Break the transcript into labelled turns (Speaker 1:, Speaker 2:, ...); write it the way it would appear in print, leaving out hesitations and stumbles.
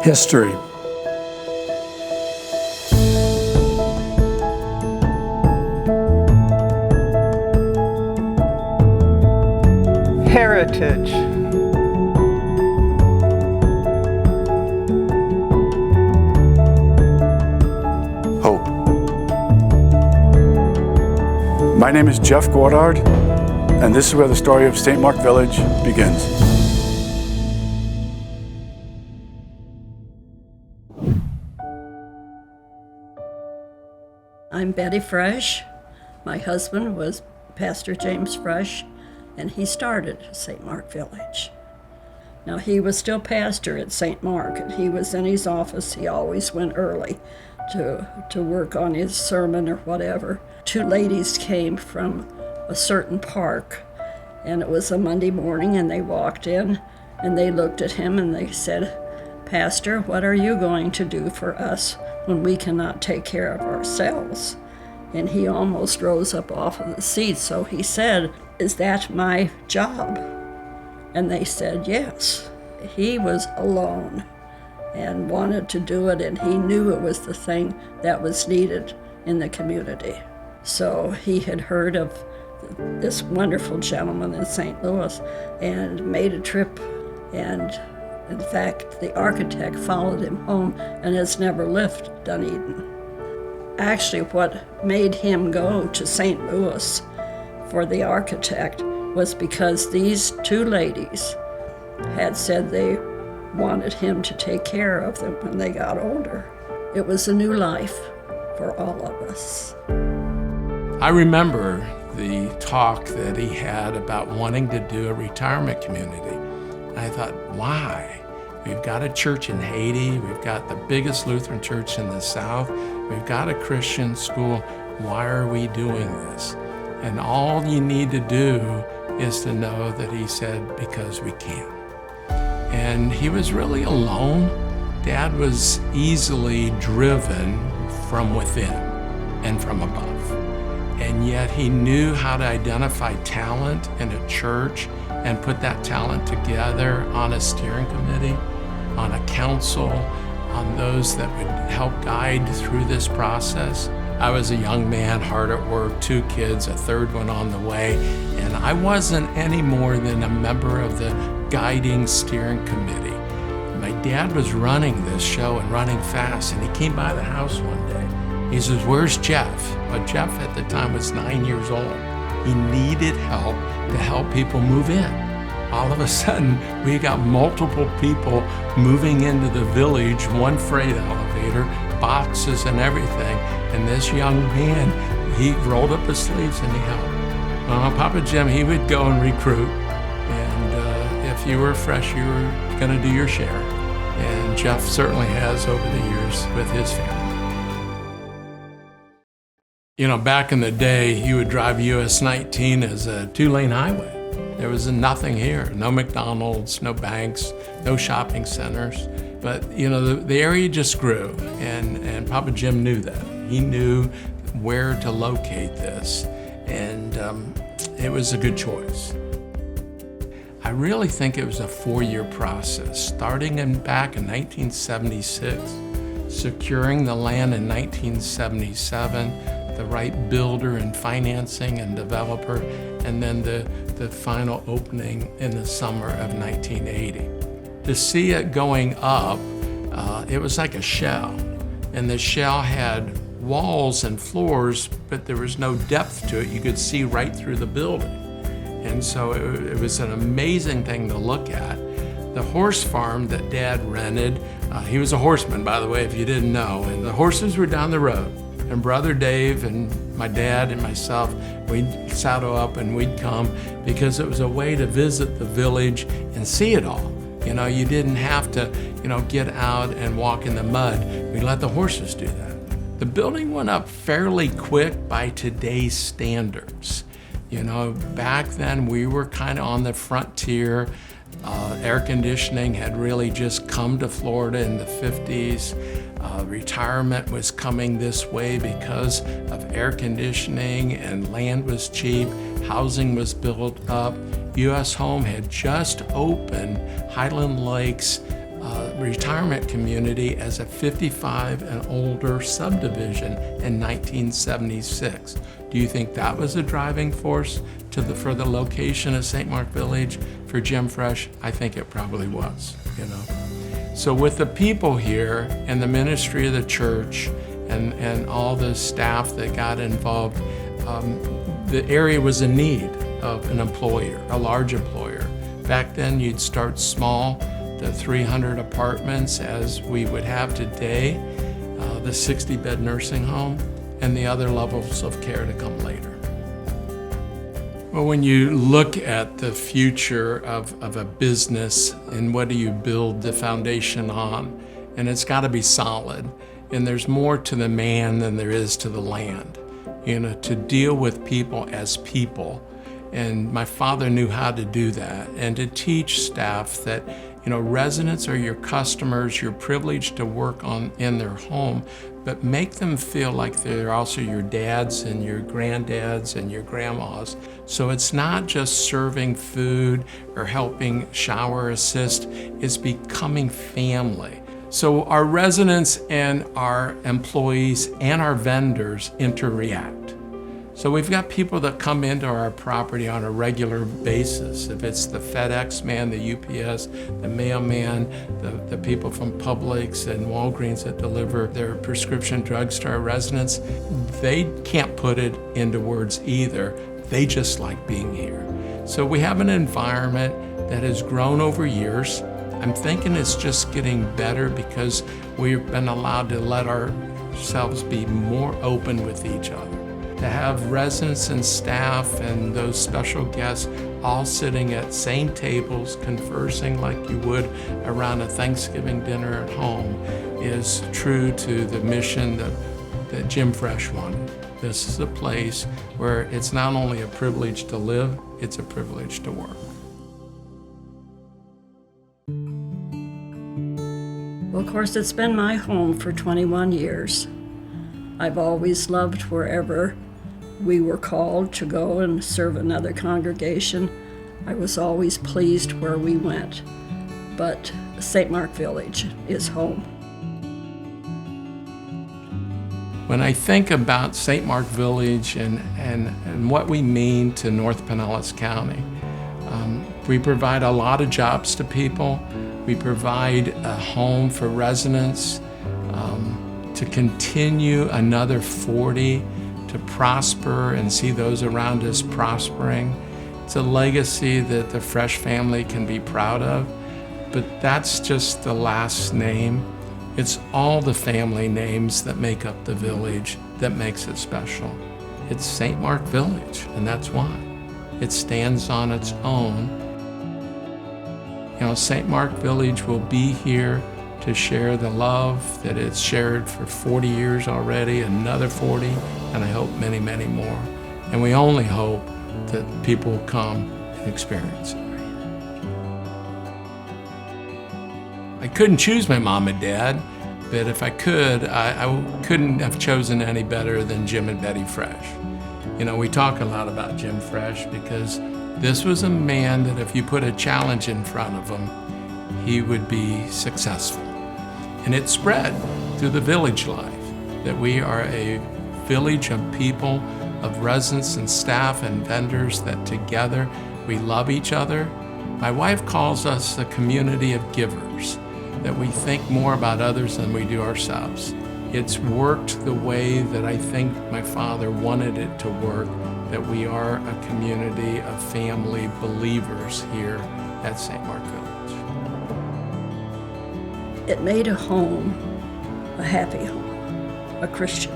Speaker 1: History.
Speaker 2: Heritage.
Speaker 1: Hope. My name is Jeff Gordard, and this is where the story of St. Mark Village begins.
Speaker 3: I'm Betty Fresh. My husband was Pastor James Fresh, and he started St. Mark Village. Now, he was still pastor at St. Mark, and he was in his office. He always went early to work on his sermon or whatever. Two ladies came from a certain park, and it was a Monday morning, and they walked in, and they looked at him, and they said, "Pastor, what are you going to do for us when we cannot take care of ourselves?" And he almost rose up off of the seat, so he said, "Is that my job?" And they said yes. He was alone and wanted to do it, and he knew it was the thing that was needed in the community. So he had heard of this wonderful gentleman in St. Louis and made a trip, and in fact, the architect followed him home and has never left Dunedin. Actually, what made him go to St. Louis for the architect was because these two ladies had said they wanted him to take care of them when they got older. It was a new life for all of us.
Speaker 4: I remember the talk that he had about wanting to do a retirement community. I thought, why? We've got a church in Haiti. We've got the biggest Lutheran church in the South. We've got a Christian school. Why are we doing this? And all you need to do is to know that he said, because we can. And he was really alone. Dad was easily driven from within and from above. And yet he knew how to identify talent in a church and put that talent together on a steering committee, on a council, on those that would help guide through this process. I was a young man, hard at work, 2 kids, a third one on the way, and I wasn't any more than a member of the guiding steering committee. My dad was running this show and running fast, and he came by the house one day. He says, "Where's Jeff?" But Jeff at the time was 9 years old. He needed help to help people move in. All of a sudden, we got multiple people moving into the village, one freight elevator, boxes and everything. And this young man, he rolled up his sleeves and he helped. Papa Jim, he would go and recruit. And if you were fresh, you were gonna do your share. And Jeff certainly has over the years with his family. You know, back in the day, you would drive US 19 as a 2-lane highway. There was nothing here, no McDonald's, no banks, no shopping centers. But, you know, the area just grew, and Papa Jim knew that. He knew where to locate this, and it was a good choice. I really think it was a 4-year process, starting back in 1976, securing the land in 1977, the right builder and financing and developer, and then the final opening in the summer of 1980. To see it going up, it was like a shell, and the shell had walls and floors, but there was no depth to it. You could see right through the building. And so it was an amazing thing to look at. The horse farm that Dad rented, he was a horseman, by the way, if you didn't know, and the horses were down the road. And Brother Dave and my dad and myself, we'd saddle up and we'd come because it was a way to visit the village and see it all. You know, you didn't have to, get out and walk in the mud. We let the horses do that. The building went up fairly quick by today's standards. Back then we were kind of on the frontier. Air conditioning had really just come to Florida in the 50s. Retirement was coming this way because of air conditioning, and land was cheap, housing was built up. U.S. Home had just opened Highland Lakes retirement community as a 55 and older subdivision in 1976. Do you think that was a driving force for the location of St. Mark Village for Jim Fresh? I think it probably was, So with the people here and the ministry of the church and all the staff that got involved, the area was in need of an employer, a large employer. Back then you'd start small, the 300 apartments as we would have today, the 60-bed nursing home, and the other levels of care to come later. Well, when you look at the future of a business and what do you build the foundation on, and it's got to be solid, and there's more to the man than there is to the land, to deal with people as people. And my father knew how to do that, and to teach staff that residents are your customers, you're privileged to work in their home, but make them feel like they're also your dads and your granddads and your grandmas. So it's not just serving food or helping shower assist, it's becoming family. So our residents and our employees and our vendors interact. So we've got people that come into our property on a regular basis. If it's the FedEx man, the UPS, the mailman, the people from Publix and Walgreens that deliver their prescription drugs to our residents, they can't put it into words either. They just like being here. So we have an environment that has grown over years. I'm thinking it's just getting better because we've been allowed to let ourselves be more open with each other. To have residents and staff and those special guests all sitting at same tables, conversing like you would around a Thanksgiving dinner at home is true to the mission that Jim Fresh wanted. This is a place where it's not only a privilege to live, it's a privilege to work.
Speaker 3: Well, of course, it's been my home for 21 years. I've always loved wherever we were called to go and serve another congregation. I was always pleased where we went, but St. Mark Village is home.
Speaker 4: When I think about St. Mark Village and what we mean to North Pinellas County, we provide a lot of jobs to people. We provide a home for residents to continue another 40 to prosper and see those around us prospering. It's a legacy that the Fresh family can be proud of, but that's just the last name. It's all the family names that make up the village that makes it special. It's St. Mark Village, and that's why. It stands on its own. St. Mark Village will be here to share the love that it's shared for 40 years already, another 40, and I hope many, many more. And we only hope that people will come and experience it. I couldn't choose my mom and dad, but if I could, I couldn't have chosen any better than Jim and Betty Fresh. We talk a lot about Jim Fresh because this was a man that if you put a challenge in front of him, he would be successful. And it spread through the village life, that we are a village of people, of residents and staff and vendors that together we love each other. My wife calls us a community of givers, that we think more about others than we do ourselves. It's worked the way that I think my father wanted it to work, that we are a community of family believers here at St. Mark Village.
Speaker 3: It made a home, a happy home, a Christian